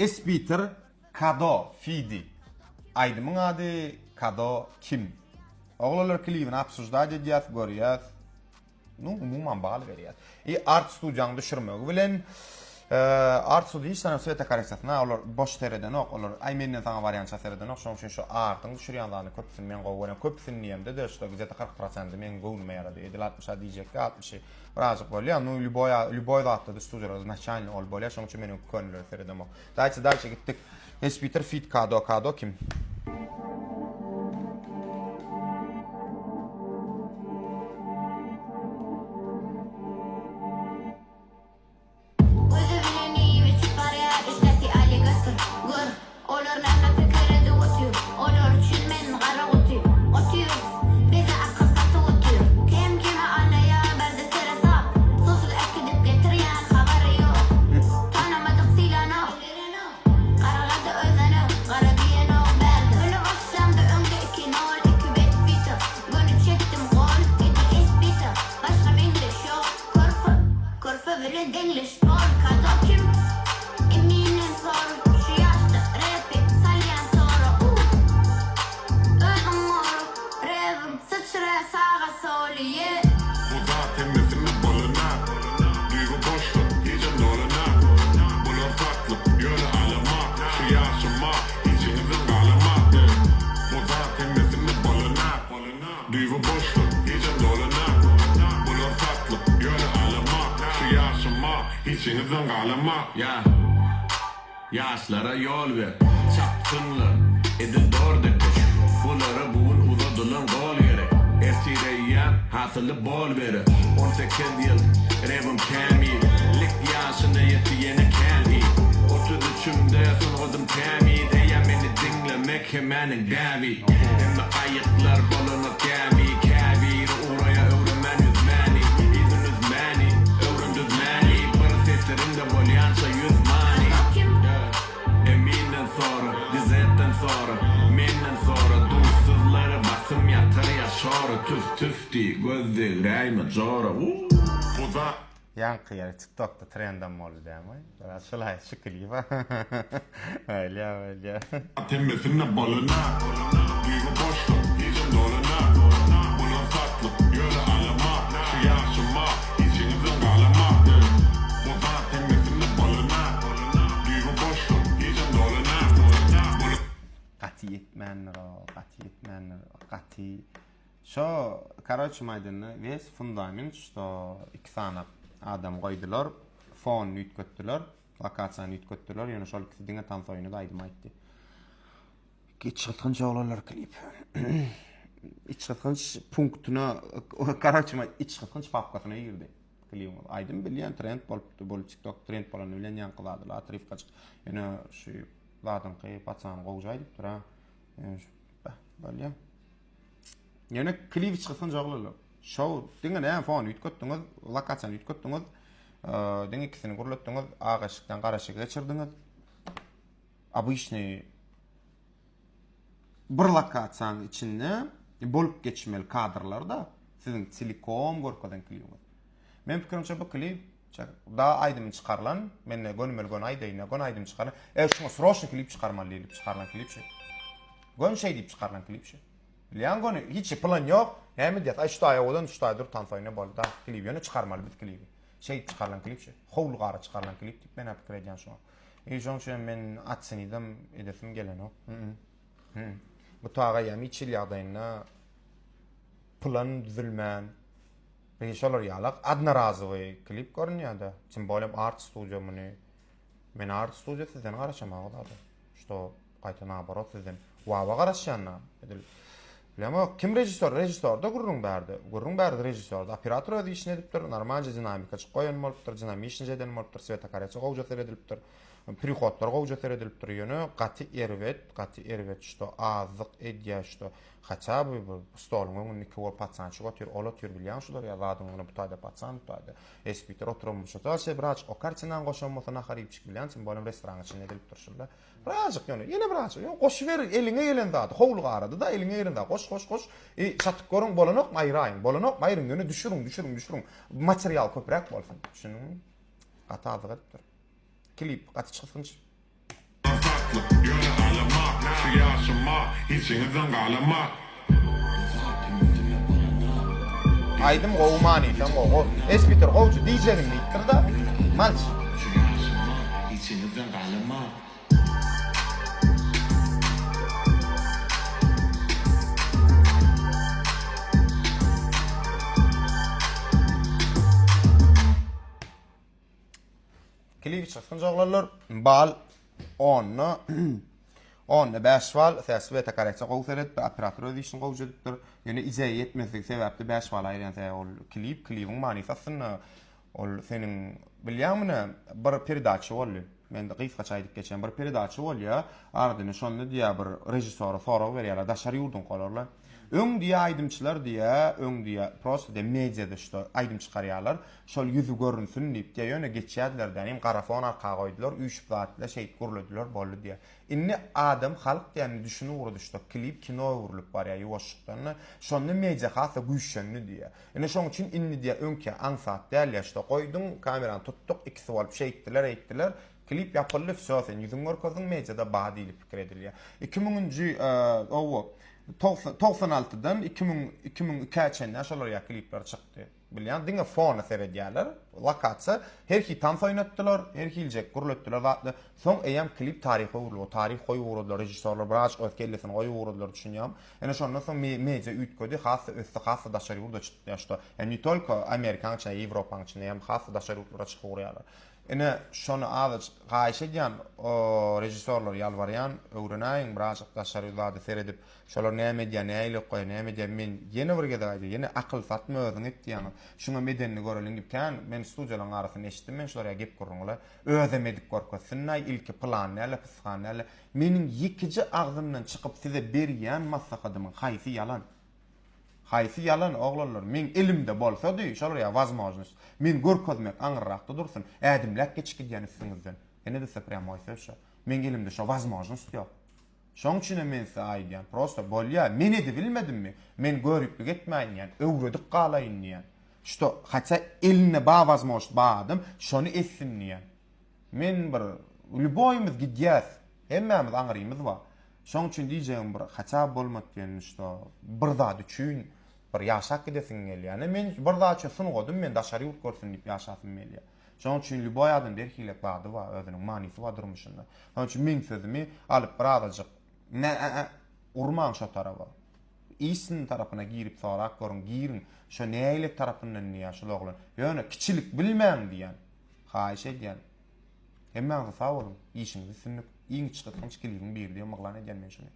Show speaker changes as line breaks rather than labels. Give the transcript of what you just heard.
Espiter Kado Fidi. Aydımın adı Kado kim? Oğlalar klibini apsuzda ediyat görüyat. Nu umuman bağlı veriyat. Art studiyanı düşürmög bilen art studiy işten söýete karasatna olar boş tereden ok olar ay menden sana variant çatereden ok şoň üçin şu artyň düşürýänlerini köpsün men gowgana köpsün niýemde de şu gizete 40% men gowulmaýar diýdi 60 diýjek 60 birazcık bolýar nu любой вакытта da studiýada начально ol bolýar şoň üçin menin könüller tereden ok daýça gittik Espiter fit kado kim
Ya yaşlara yol ver çapkınlar edin doğru dekoş bunlara buğun uzadılan gol gerek ertireyyen hasılı bol verir 18 yıl revim kamil lik yaşında yetti yeni keldi 33'ümde sunudum kamil eğer beni dinlemek hemenin davi hem de ayıklar balına kami kavir oraya öğrenmen yüzmeni izin yüzmeni öğrendüzmeni Seslerinde bolyança yüz mani Eminden sonra, dizetten sonra Menden sonra duysuzları basım yatır yaşora Tüf tüf di gözde rayma jora Uza
Yankı yani TikTok'ta trenden mi oldu değil mi? Biraz şulay şu kliba Öyle
Temmesinde balına Duygu boşluk, hicim doluna Buna saklık, yöre alama Şu yaşıma, içinizin kalama
Qati Şo Karachi maydanyny wes fundament şo iki sana adam goýdylar, fon ýetgetdiler, lokasiýany ýetgetdiler, ýöne şol ikisi diňe tansoýuny da aýdym aýtdy. Geçýän joglarlar klip. İçgätgän punktuna Karachi içgätgän papkasyna girdi. Klip aýdym bilýän trend bolup TikTok trend bolany bilen ýankyladylar, atrif kaçyk. Ýöne şu ladynky paçany gowjaýdyp tura. Bolýar. Ýöne klip çyksan joglarlar. Şow diňe näme fon ýetgetdiňiz, lokasiýany ýetgetdiňiz, diňe ikisini gurlatdyňiz, agaşykdan garaşyga geçirdiňiz. Обычный bir lokasiýanyň içinde bolup geçmeli kadrlarda sizin silikon gorkadan klip. Men pikirimçe bu klip da aýdym çykarlan, menne gönümel gön aýdyna, gön aýdym çykarlan. Şuňa sroşny klip çykarmaly diýip çykarlan klip. Gön şey diýip çykarlan klip. Leangony hiç plan ýok. Hem diýet, ay şu aýagodan şu aýdyr tansoýna boldy. Klip ýöne çykarmaly bit klipi. Şey çykarlan klip. Howlu gara çykarlan klip diýip men pikir edýän şoň. Şoň üçin men atsynydım, edesim gelen ok. Bu taýga ýa miçil ýagdaýyna plan düzülmän. Beýşolar ýalak adna razygy klip görünýärdi. Çin bolem art studio muny. Men art studio sizden garaşamagy da. Şo gaýta nabarot sizden. Wawa garaşýanna. Ama kim rejissor? Rejissor da gurrun berdi rejissor da. Operator ödü işini edipdir. Normalce dinamika çık koyan bolupdyr, dinamik işini jeden bolupdyr, sveta karyaçy gowja edilipdir. Prihodlar gowja edilipdir. Ýöne gaty erwet şo azlyk edýär şo. Haça bu stolun öňündeki o patsançy gotyr, olatyr bilýän şular ýa zadyny bu taýda patsan taýda. Espiter oturmuş şo braç o kartinan goşanmasyna haryp çyk bilýän, sen bolum restoran içinde edilipdir şunda. Braçyk ýöne, ýene braçyk. Ýöne goşuver eliňe gelen zat, howlu garady da eliňe gelen zat. Goş. Çatyk görüň bolanok maýraýyn. Bolanok maýryň ýöne düşürüň. Material köprek bolsun. Şunu gata azgypdyr. Klip gaty çykynç.
içinizden galama.
Aydım goğumani sen goğu. Espiter goğucu diyeceğim mittir da malç.
Şu yaşıma, içinizden galama.
Klip çıksın joglarlar bal 10'nu 10'nu 5 bal täsbete karakter gowy seret operator ödüşün gowy jedipdir. Yani ije yetmezlik sebäpli 5 bal aýran ol klibiň manifasyn ol senin bilýärmi bir perdaça boldy. Men de gysga çaýdyp geçen bir perdaça bolýa. Ardyny şonda diýär bir rejissor sorag berýärler, daşary ýurdun golarlar. Öň diýä aýdymçylar diýä, öň diýä prosta de mediada şo aýdym çykarýarlar. Şol ýüzü görünsin diýip diýä ýöne geçýärlerden hem garafon arka goýdular, üýşüp zatla şey guruldylar boldy diýä. Inni adam halk diýeni düşünüp urdy şo klip kino urulyp barýa ýoşukdan. Şonu media hasa güýşenli diýä. Ene şoň üçin inni diýä öňke ansat däl şo goýdum, kamerany tutdyk, ikisi bolup şey etdiler. Klip yapylýar, sösen ýüzüň görkezdiň mediada badyly pikir edilýär. 2000-nji 96'dan 2002'e şolar ya klipler çykdy. Bilýän, diňe fona seredýärler. Lakatsy her ki tan oynatdylar, her ki iljek guruldylar zatly. Soň eýem klip taryhy uruldy. Taryh goýup uruldy, rejissorlar biraz ötkellesini goýup uruldylar düşünýär. Ene şondan soň media üýtgödi, hasy daşary urda çykdy ýaşda. Yani tolko Amerikança, Ýewropança hem hasy daşary urda çykýarlar. Ene şonu adyç gaýşedýän rejissorlar ýalbarýan, öwrenäýin biraz daşary urda seredip şolar näme diýen, näýle goýan, näme diýen men ýene bir gede gaýdy, ýene akyl satma özüň etdiýän. Şuňa medenni görelin gipkän, men studiýalaryň arasyny eşitdim, men şolara gep gurrunlar. Özemedik gorkosynay ilki plan näle, pysgan näle. Meniň ýekiji agzymdan çykyp size berýän maslahatymyň haýsy ýalan. Haýsy ýalan oglanlar. Men elimde bolsady, şolar ýa wazmojnost. Men görkezmek aňyrrakda dursun. Ädimlek geçikdiýän üstüňizden. Ene de seprem oýsa. Men elimde şo wazmojnost ýok. Şoň üçin men size aýdýan, prosta bolýar. Men edi bilmedimmi? Men görüpli getmäýän, öwredik galaýyn diýen. Şto haça eline bawazmoş badım, şonu essin diýen. Men bir lüboýymyz gidýäs, hemmämiz aňyrymyz bar. Şoň üçin diýjegim bir haça bolmak diýen şto bir zat üçin bir ýaşak gidesin gelýär. Men bir zat üçin godum, men daşary ýurt görsün diýip ýaşasym gelýär. Şoň üçin lüboý adam derkilek bady bar, özüniň manysy bar durmuşynda. Şoň üçin men sözümi alyp birazajyk urman şo tarafa. İsin tarapına girip sorak görün, girin. Şo näýlik tarapyndan ýaşy oglan. Ýöne kiçilik bilmän diýen. Haýş edýän. Hemmäňiz sag bolun, işiňizi sünnik, iň çykytgyň çykylýyň bir diýen maglan edýän men şunu.